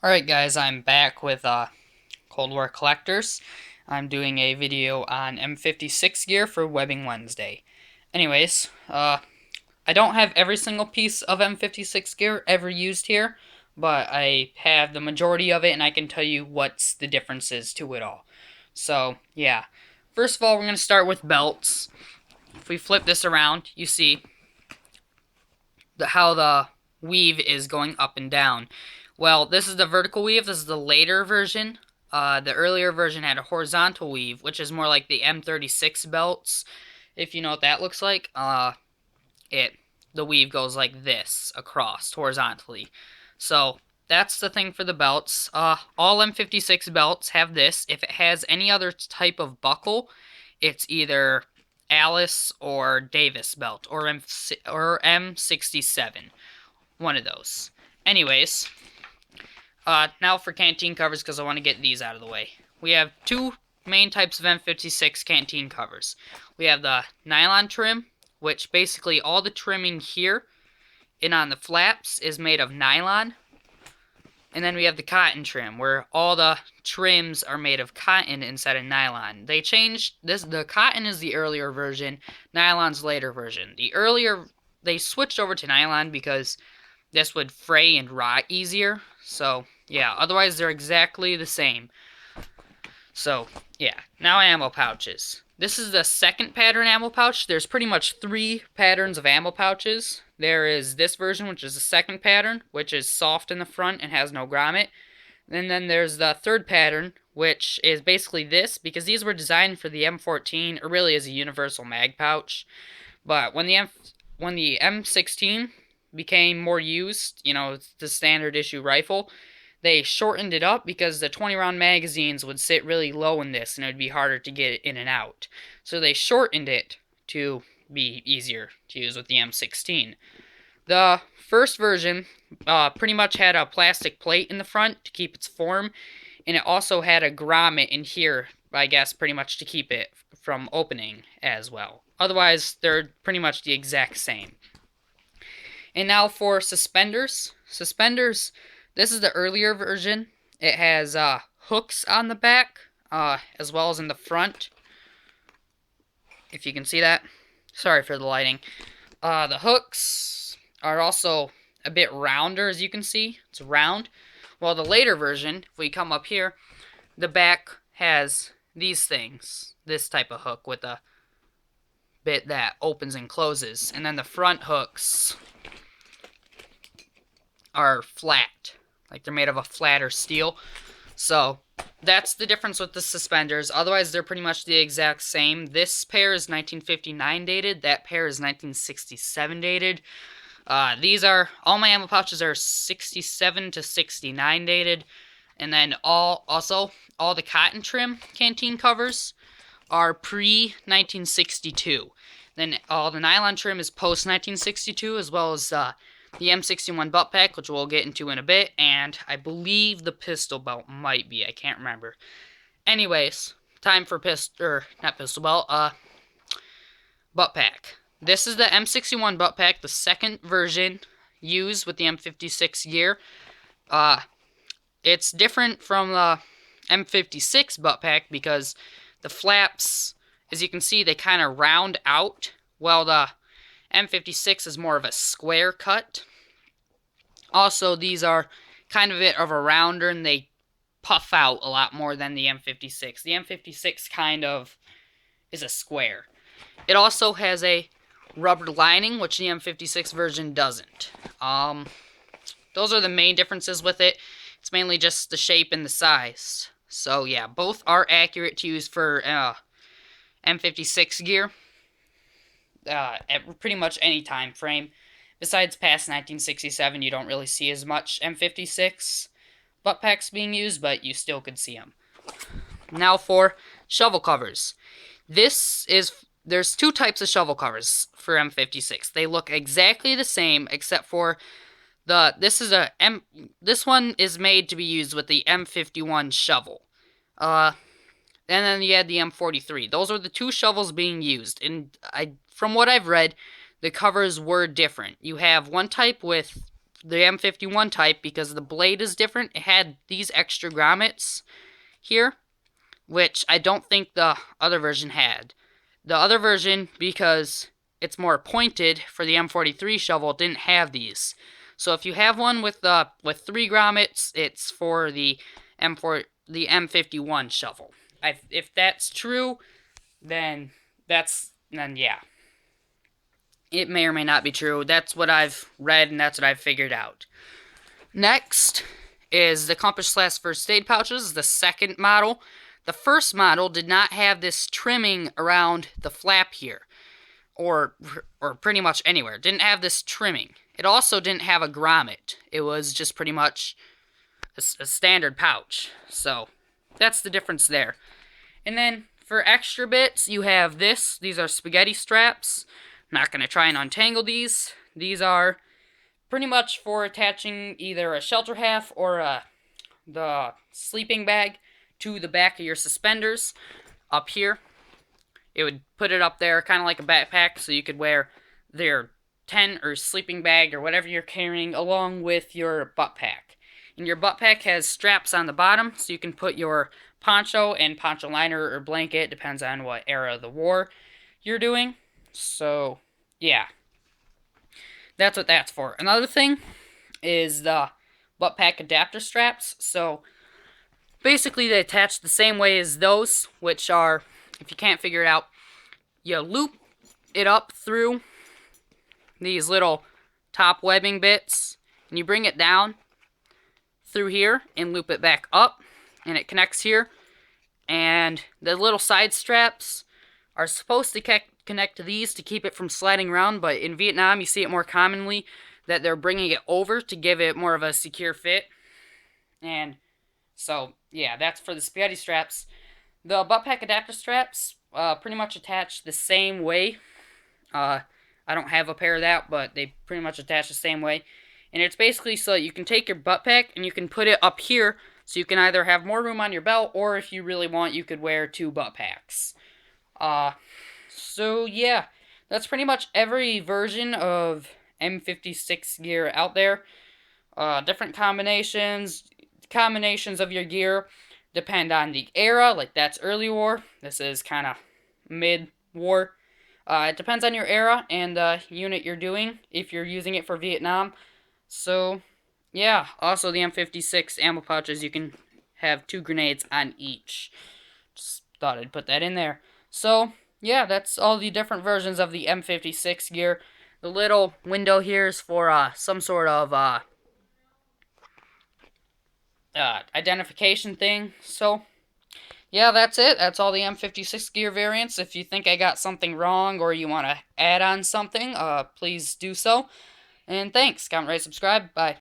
Alright guys, I'm back with Cold War Collectors. I'm doing a video on M56 gear for Webbing Wednesday. Anyways, I don't have every single piece of M56 gear ever used here, but I have the majority of it and I can tell you what's the differences to it all. So, yeah. First of all, we're going to start with belts. If we flip this around, you see how the weave is going up and down. Well, this is the vertical weave. This is the later version. The earlier version had a horizontal weave, which is more like the M56 belts. If you know what that looks like, the weave goes like this across horizontally. So that's the thing for the belts. All M56 belts have this. If it has any other type of buckle, it's either Alice or Davis belt or M67, one of those. Anyways, now for canteen covers, because I want to get these out of the way. We have two main types of M56 canteen covers. We have the nylon trim, which basically all the trimming here and on the flaps is made of nylon. And then we have the cotton trim, where all the trims are made of cotton instead of nylon. They changed this. The cotton is the earlier version, nylon's later version. They switched over to nylon because this would fray and rot easier. So, yeah, otherwise they're exactly the same. So, yeah, now ammo pouches. This is the second pattern ammo pouch. There's pretty much three patterns of ammo pouches. There is this version, which is the second pattern, which is soft in the front and has no grommet. And then there's the third pattern, which is basically this, because these were designed for the M14, or really as a universal mag pouch. But when the M16 became more used, the standard issue rifle, they shortened it up because the 20-round magazines would sit really low in this and it would be harder to get it in and out. So they shortened it to be easier to use with the M16. The first version pretty much had a plastic plate in the front to keep its form, and it also had a grommet in here, I guess, pretty much to keep it from opening as well. Otherwise, they're pretty much the exact same. And now for suspenders. This is the earlier version. It has hooks on the back, as well as in the front. If you can see that. Sorry for the lighting. The hooks are also a bit rounder, as you can see. It's round. While the later version, if we come up here, the back has these things. This type of hook with a bit that opens and closes. And then the front hooks are flat. Like they're made of a flatter steel. So that's the difference with the suspenders. Otherwise, they're pretty much the exact same. This pair is 1959 dated. That pair is 1967 dated. All my ammo pouches are 67 to 69 dated. And then all the cotton trim canteen covers are pre-1962. Then all the nylon trim is post-1962, as well as the M61 butt pack, which we'll get into in a bit, and I believe the pistol belt might be. I can't remember. Anyways, time for butt pack. This is the M61 butt pack, the second version used with the M56 gear. It's different from the M56 butt pack because the flaps, as you can see, they kind of round out, while the M56 is more of a square cut. Also, these are kind of a bit of a rounder, and they puff out a lot more than the M56. The M56 kind of is a square. It also has a rubber lining, which the M56 version doesn't. Those are the main differences with it. It's mainly just the shape and the size. So, yeah, both are accurate to use for M56 gear. At pretty much any time frame. Besides past 1967, you don't really see as much M56 butt packs being used, but you still could see them. Now for shovel covers. There's two types of shovel covers for M56. They look exactly the same, except for this one is made to be used with the M51 shovel. And then you had the M43. Those are the two shovels being used. And from what I've read, the covers were different. You have one type with the M51 type, because the blade is different, it had these extra grommets here, which I don't think the other version had. The other version, because it's more pointed for the M43 shovel, didn't have these. So if you have one with 3 grommets, it's for the M51 shovel. If that's true, then yeah. It may or may not be true. That's what I've read, and that's what I've figured out. Next is the Compass Slash First Aid pouches, the second model. The first model did not have this trimming around the flap here, or pretty much anywhere. It didn't have this trimming. It also didn't have a grommet. It was just pretty much a standard pouch. So that's the difference there. And then for extra bits, you have this. These are spaghetti straps. I'm not going to try and untangle these. These are pretty much for attaching either a shelter half or the sleeping bag to the back of your suspenders up here. It would put it up there kind of like a backpack, so you could wear their tent or sleeping bag or whatever you're carrying along with your butt pack. And your butt pack has straps on the bottom, so you can put your poncho and poncho liner or blanket, depends on what era of the war you're doing. So, yeah. That's what that's for. Another thing is the butt pack adapter straps. So, basically they attach the same way as those, which are, if you can't figure it out, you loop it up through these little top webbing bits, and you bring it down through here and loop it back up, and it connects here. And the little side straps are supposed to connect to these to keep it from sliding around, but in Vietnam you see it more commonly that they're bringing it over to give it more of a secure fit. And so, yeah, that's for the spaghetti straps. The butt pack adapter straps pretty much attach the same way. I don't have a pair of that, but they pretty much attach the same way. And it's basically so that you can take your butt pack and you can put it up here, so you can either have more room on your belt, or if you really want, you could wear 2 butt packs. So yeah, that's pretty much every version of M56 gear out there. Different combinations of your gear depend on the era, like that's early war. This is kind of mid-war. It depends on your era and the unit you're doing, if you're using it for Vietnam. So, yeah. Also, the M56 ammo pouches, you can have 2 grenades on each. Just thought I'd put that in there. So, yeah, that's all the different versions of the M56 gear. The little window here is for some sort of identification thing. So, yeah, that's it. That's all the M56 gear variants. If you think I got something wrong or you want to add on something, please do so. And thanks. Comment, rate, subscribe. Bye.